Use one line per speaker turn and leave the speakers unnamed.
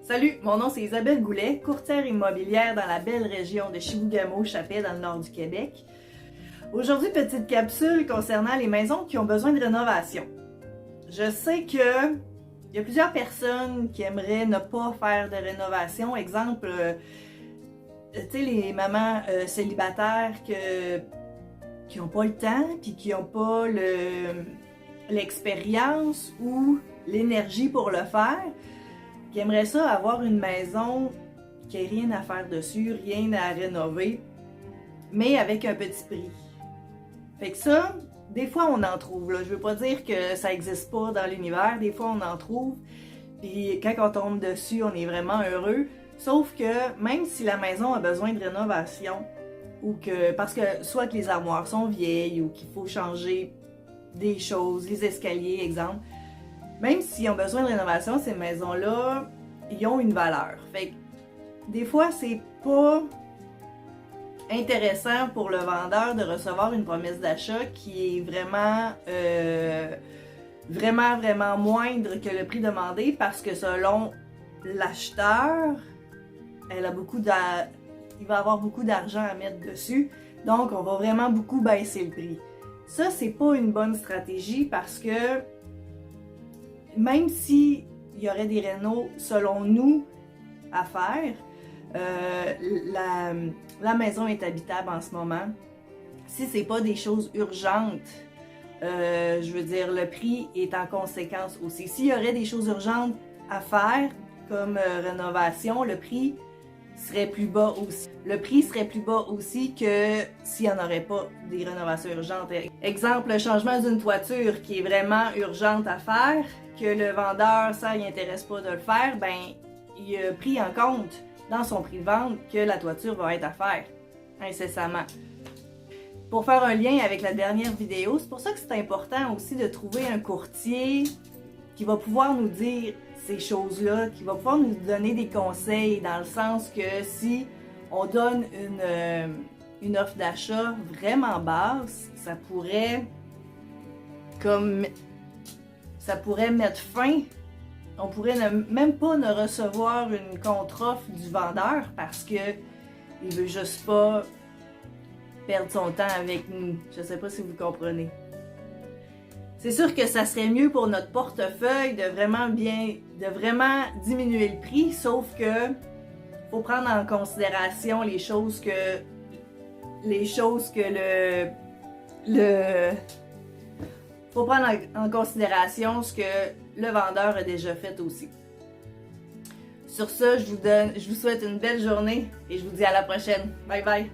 Salut, mon nom c'est Isabelle Goulet, courtière immobilière dans la belle région de Chibougamau-Chappais dans le nord du Québec. Aujourd'hui, petite capsule concernant les maisons qui ont besoin de rénovation. Je sais que il y a plusieurs personnes qui aimeraient ne pas faire de rénovation. Exemple, tu sais, les mamans célibataires qui n'ont pas le temps puis qui n'ont pas l'expérience ou l'énergie pour le faire, qui aimeraient ça avoir une maison qui n'a rien à faire dessus, rien à rénover, mais avec un petit prix. Fait que ça, des fois on en trouve, là. Je veux pas dire que ça existe pas dans l'univers, des fois on en trouve, puis quand on tombe dessus, on est vraiment heureux. Sauf que même si la maison a besoin de rénovation, ou que parce que soit que les armoires sont vieilles, ou qu'il faut changer des choses, les escaliers, exemple, même s'ils ont besoin de rénovation, ces maisons-là, ils ont une valeur. Fait que des fois, c'est pas intéressant pour le vendeur de recevoir une promesse d'achat qui est vraiment moindre que le prix demandé parce que selon l'acheteur, il va avoir beaucoup d'argent à mettre dessus, donc on va vraiment beaucoup baisser le prix. Ça, c'est pas une bonne stratégie parce que même s'il y aurait des rénaux, selon nous, à faire, la maison est habitable en ce moment. Si c'est pas des choses urgentes, je veux dire, le prix est en conséquence aussi. S'il y aurait des choses urgentes à faire, comme rénovation, le prix serait plus bas aussi. Le prix serait plus bas aussi que s'il n'y en aurait pas des rénovations urgentes. Exemple, le changement d'une toiture qui est vraiment urgente à faire, que le vendeur, ça ne l'intéresse pas de le faire, ben il a pris en compte dans son prix de vente que la toiture va être à faire incessamment. Pour faire un lien avec la dernière vidéo, c'est pour ça que c'est important aussi de trouver un courtier qui va pouvoir nous dire ces choses-là, qui va pouvoir nous donner des conseils dans le sens que si on donne une offre d'achat vraiment basse, ça pourrait mettre fin. On pourrait même pas ne recevoir une contre-offre du vendeur parce que il veut juste pas perdre son temps avec nous. Je sais pas si vous comprenez. C'est sûr que ça serait mieux pour notre portefeuille de vraiment diminuer le prix, sauf que faut prendre en considération les choses que faut prendre en considération ce que le vendeur a déjà fait aussi. Sur ça, je vous souhaite une belle journée et je vous dis à la prochaine. Bye bye!